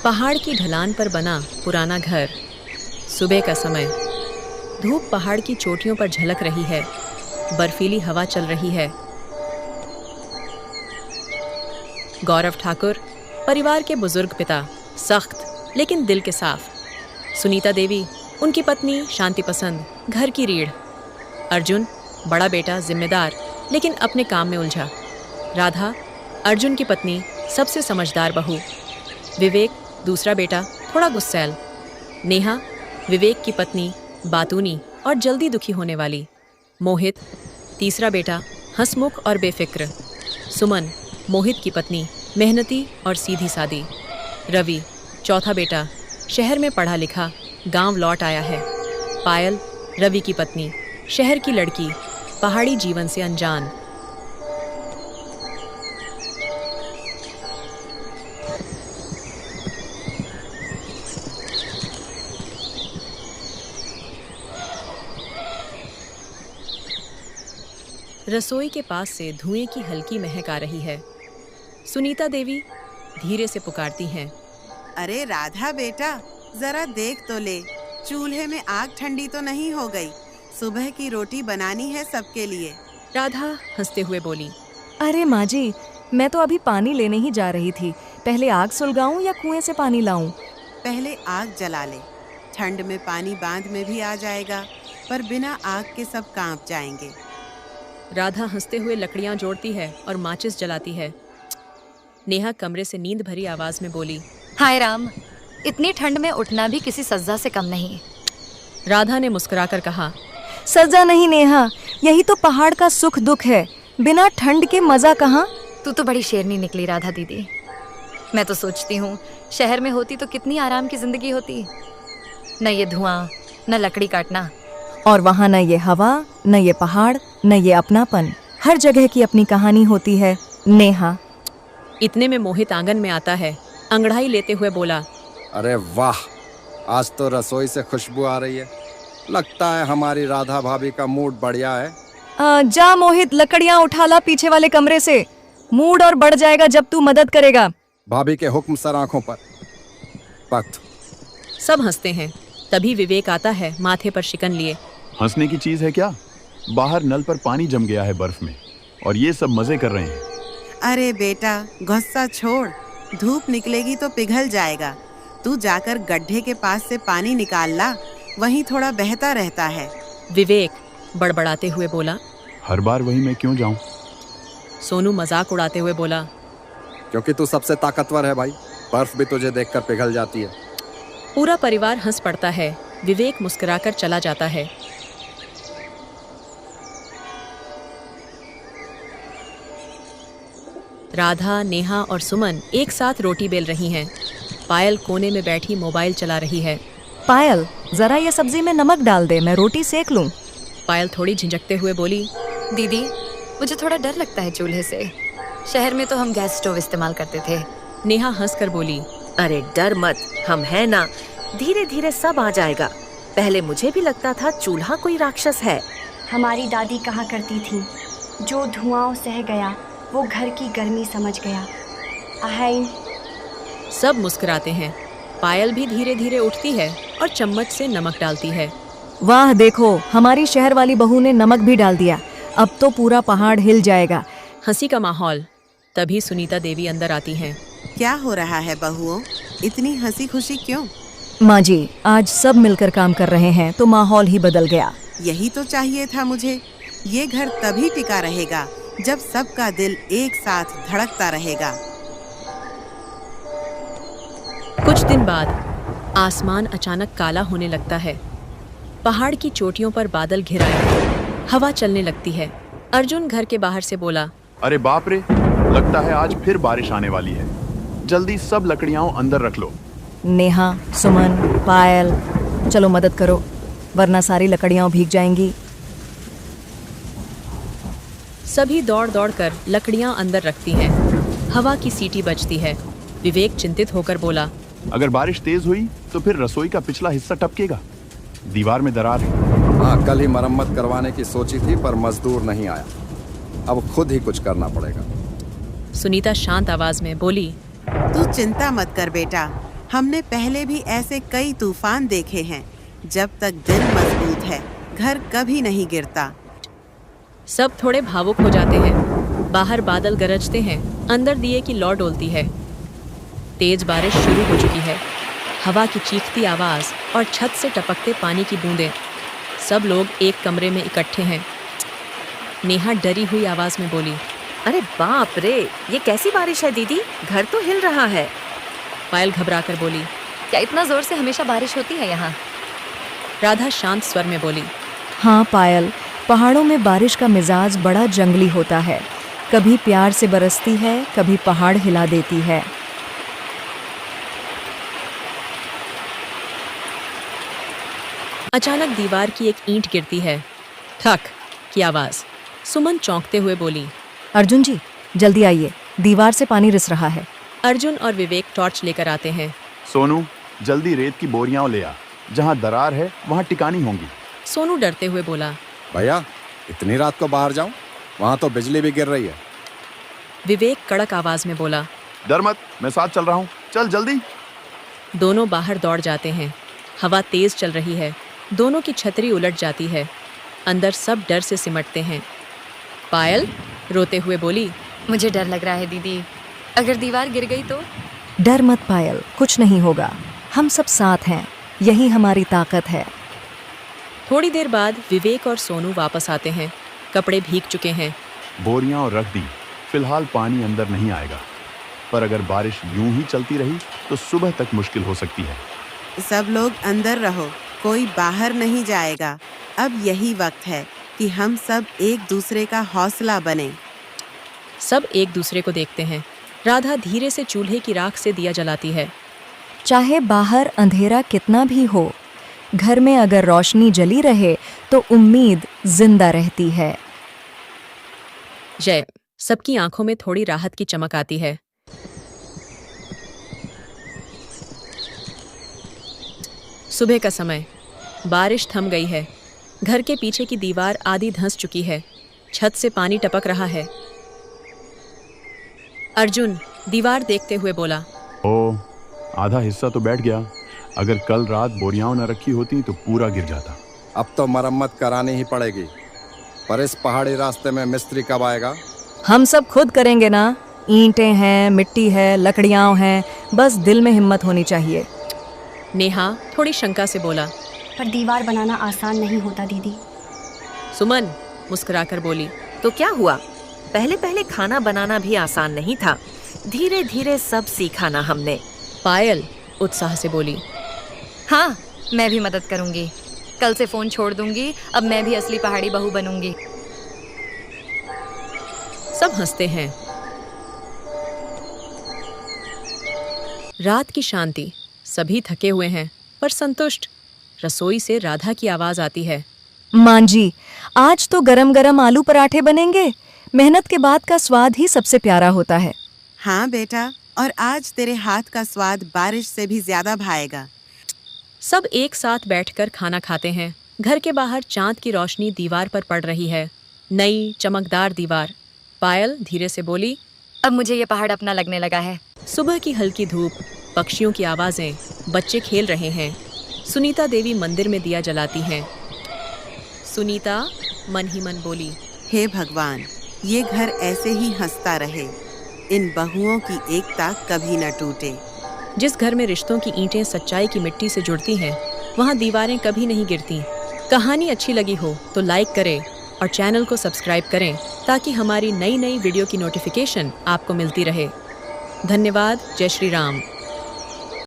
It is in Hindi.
पहाड़ की ढलान पर बना पुराना घर। सुबह का समय। धूप पहाड़ की चोटियों पर झलक रही है। बर्फीली हवा चल रही है। गौरव ठाकुर, परिवार के बुजुर्ग पिता, सख्त लेकिन दिल के साफ। सुनीता देवी, उनकी पत्नी, शांति पसंद, घर की रीढ़। अर्जुन, बड़ा बेटा, जिम्मेदार लेकिन अपने काम में उलझा। राधा, अर्जुन की पत्नी, सबसे समझदार बहू। विवेक, दूसरा बेटा, थोड़ा गुस्सैल। नेहा, विवेक की पत्नी, बातूनी और जल्दी दुखी होने वाली। मोहित, तीसरा बेटा, हंसमुख और बेफिक्र। सुमन, मोहित की पत्नी, मेहनती और सीधी सादी। रवि, चौथा बेटा, शहर में पढ़ा लिखा, गांव लौट आया है। पायल, रवि की पत्नी, शहर की लड़की, पहाड़ी जीवन से अनजान। रसोई के पास से धुएं की हल्की महक आ रही है। सुनीता देवी धीरे से पुकारती हैं, अरे राधा बेटा, जरा देख तो ले, चूल्हे में आग ठंडी तो नहीं हो गई? सुबह की रोटी बनानी है सबके लिए। राधा हंसते हुए बोली, अरे माँ जी, मैं तो अभी पानी लेने ही जा रही थी। पहले आग सुलगाऊं या कुएं से पानी लाऊं? पहले आग जला ले, ठंड में पानी बांध में भी आ जाएगा, पर बिना आग के सब कांप जाएंगे। राधा हंसते हुए लकड़ियां जोड़ती है और माचिस जलाती है। नेहा कमरे से नींद भरी आवाज में बोली, हाय राम, इतनी ठंड में उठना भी किसी सज्जा से कम नहीं। राधा ने मुस्कुराकर कहा, सजा नहीं नेहा, यही तो पहाड़ का सुख दुख है। बिना ठंड के मजा कहाँ। तू तो बड़ी शेरनी निकली राधा दीदी। मैं तो सोचती हूँ शहर में होती तो कितनी आराम की जिंदगी होती। न ये धुआं, न लकड़ी काटना, और वहाँ न ये हवा, न ये पहाड़, न ये अपनापन। हर जगह की अपनी कहानी होती है। नेहा। इतने में मोहित आंगन में आता है। अंगड़ाई लेते हुए बोला, अरे वाह, आज तो रसोई से खुशबू आ रही है। लगता है हमारी राधा भाभी का मूड बढ़िया है। जा मोहित, लकड़ियाँ उठा ला पीछे वाले कमरे से। मूड और बढ़ जाएगा जब तू मदद करेगा। भाभी के हुक्म सर आंखों पर। वक्त। सब हंसते हैं। तभी विवेक आता है, माथे पर शिकन लिए। हंसने की चीज है क्या? बाहर नल पर पानी जम गया है बर्फ में और ये सब मजे कर रहे हैं। अरे बेटा, गुस्सा छोड़, धूप निकलेगी तो पिघल जाएगा। तू जाकर गड्ढे के पास से पानी निकाल ला, वहीं थोड़ा बहता रहता है। विवेक बड़बड़ाते हुए बोला, हर बार वही मैं क्यों जाऊं? सोनू मजाक उड़ाते हुए बोला, क्योंकि तू सबसे ताकतवर है भाई, बर्फ भी तुझे देखकर पिघल जाती है। पूरा परिवार हंस पड़ता है। विवेक मुस्कुराकर चला जाता है। राधा, नेहा और सुमन एक साथ रोटी बेल रही हैं। पायल कोने में बैठी मोबाइल चला रही है। पायल, जरा ये सब्जी में नमक डाल दे, मैं रोटी सेक लूं। पायल थोड़ी झिझकते हुए बोली, दीदी मुझे थोड़ा डर लगता है चूल्हे से। शहर में तो हम गैस स्टोव इस्तेमाल करते थे। नेहा हंसकर बोली, अरे डर मत, हम है ना, धीरे धीरे सब आ जाएगा। पहले मुझे भी लगता था चूल्हा कोई राक्षस है। हमारी दादी कहा करती थी, जो धुआं सह गया वो घर की गर्मी समझ गया। आहें। सब मुस्कुराते हैं। पायल भी धीरे धीरे उठती है और चम्मच से नमक डालती है। वाह देखो, हमारी शहर वाली बहू ने नमक भी डाल दिया। अब तो पूरा पहाड़ हिल जाएगा। हंसी का माहौल। तभी सुनीता देवी अंदर आती हैं। क्या हो रहा है बहुओं, इतनी हंसी खुशी क्यों? माँ जी, आज सब मिलकर काम कर रहे हैं तो माहौल ही बदल गया। यही तो चाहिए था मुझे। ये घर तभी टिका रहेगा जब सबका दिल एक साथ धड़कता रहेगा। कुछ दिन बाद आसमान अचानक काला होने लगता है। पहाड़ की चोटियों पर बादल घिर आए। हवा चलने लगती है। अर्जुन घर के बाहर से बोला, अरे बाप रे, लगता है आज फिर बारिश आने वाली है। जल्दी सब लकड़ियां अंदर रख लो। नेहा, सुमन, पायल, चलो मदद करो, वरना सारी लकड़ियां भीग जाएंगी। सभी दौड़ दौड़ कर लकड़ियां अंदर रखती हैं। हवा की सीटी बजती है। विवेक चिंतित होकर बोला, अगर बारिश तेज हुई तो फिर रसोई का पिछला हिस्सा टपकेगा। दीवार में दरार है। हाँ, कल ही मरम्मत करवाने की सोची थी पर मजदूर नहीं आया। अब खुद ही कुछ करना पड़ेगा। सुनीता शांत आवाज में बोली, तू चिंता मत कर बेटा, हमने पहले भी ऐसे कई तूफान देखे हैं। जब तक दिल मजबूत है, घर कभी नहीं गिरता। सब थोड़े भावुक हो जाते हैं। बाहर बादल गरजते हैं, अंदर दिए की लौ डोलती है। तेज बारिश शुरू हो चुकी है। हवा की चीखती आवाज और छत से टपकते पानी की बूंदें। सब लोग एक कमरे में इकट्ठे हैं। नेहा डरी हुई आवाज में बोली, अरे बाप रे, ये कैसी बारिश है दीदी, घर तो हिल रहा है। पायल घबराकर बोली। क्या इतना जोर से हमेशा बारिश होती है यहाँ? राधा शांत स्वर में बोली, हाँ पायल, पहाड़ों में बारिश का मिजाज बड़ा जंगली होता है। कभी प्यार से बरसती है, कभी पहाड़ हिला देती है। अचानक दीवार की एक ईंट गिरती है। ठक की आवाज। सुमन चौंकते हुए बोली, अर्जुन जी जल्दी आइए, दीवार से पानी रिस रहा है। अर्जुन और विवेक टॉर्च लेकर आते हैं। सोनू, जल्दी रेत की बोरियां ले आ, जहाँ दरार है वहाँ टिकानी होंगी। सोनू डरते हुए बोला, भैया इतनी रात को बाहर जाऊं? वहाँ तो बिजली भी गिर रही है। विवेक कड़क आवाज में बोला। डर मत, मैं साथ चल रहा हूँ, चल जल्दी। दोनों बाहर दौड़ जाते हैं। हवा तेज चल रही है। दोनों की छतरी उलट जाती है। अंदर सब डर से सिमटते हैं। पायल रोते हुए बोली, मुझे डर लग रहा है दीदी, अगर दीवार गिर गई तो? डर मत पायल, कुछ नहीं होगा। हम सब साथ हैं, यही हमारी ताकत है। थोड़ी देर बाद विवेक और सोनू वापस आते हैं। कपड़े भीग चुके हैं। बोरियां और रख दी, फिलहाल पानी अंदर नहीं आएगा, पर अगर बारिश यूं ही चलती रही तो सुबह तक मुश्किल हो सकती है। सब लोग अंदर रहो, कोई बाहर नहीं जाएगा। अब यही वक्त है कि हम सब एक दूसरे का हौसला बने। सब एक दूसरे को देखते हैं। राधा धीरे से चूल्हे की राख से दिया जलाती है। चाहे बाहर अंधेरा कितना भी हो, घर में अगर रोशनी जली रहे तो उम्मीद जिंदा रहती है। जय। सबकी आंखों में थोड़ी राहत की चमक आती है। सुबह का समय। बारिश थम गई है। घर के पीछे की दीवार आधी धंस चुकी है। छत से पानी टपक रहा है। अर्जुन दीवार देखते हुए बोला, ओ, आधा हिस्सा तो बैठ गया। अगर कल रात बोरियां न रखी होती तो पूरा गिर जाता। अब तो मरम्मत करानी ही पड़ेगी, पर इस पहाड़ी रास्ते में मिस्त्री कब आएगा? हम सब खुद करेंगे ना। ईंटें हैं, मिट्टी है, लकड़ियाँ हैं, बस दिल में हिम्मत होनी चाहिए। नेहा थोड़ी शंका से बोला। पर दीवार बनाना आसान नहीं होता दीदी। सुमन मुस्कुराकर बोली, तो क्या हुआ, पहले पहले खाना बनाना भी आसान नहीं था, धीरे धीरे सब सीखा ना हमने। पायल उत्साह से बोली, हाँ, मैं भी मदद करूंगी। कल से फोन छोड़ दूंगी, अब मैं भी असली पहाड़ी बहू बनूंगी। सब हंसते हैं। रात की शांति। सभी थके हुए हैं पर संतुष्ट। रसोई से राधा की आवाज आती है, मां जी, आज तो गरम गरम आलू पराठे बनेंगे। मेहनत के बाद का स्वाद ही सबसे प्यारा होता है। हाँ बेटा, और आज तेरे हाथ का स्वाद बारिश से भी ज्यादा भाएगा। सब एक साथ बैठकर खाना खाते हैं। घर के बाहर चांद की रोशनी दीवार पर पड़ रही है। नई चमकदार दीवार। पायल धीरे से बोली, अब मुझे ये पहाड़ अपना लगने लगा है। सुबह की हल्की धूप, पक्षियों की आवाजें, बच्चे खेल रहे हैं। सुनीता देवी मंदिर में दिया जलाती हैं। सुनीता मन ही मन बोली, हे भगवान, ये घर ऐसे ही हंसता रहे। इन बहुओं की एकता कभी न टूटे। जिस घर में रिश्तों की ईंटें सच्चाई की मिट्टी से जुड़ती हैं, वहाँ दीवारें कभी नहीं गिरती। कहानी अच्छी लगी हो तो लाइक करें और चैनल को सब्सक्राइब करें ताकि हमारी नई नई वीडियो की नोटिफिकेशन आपको मिलती रहे। धन्यवाद। जय श्री राम।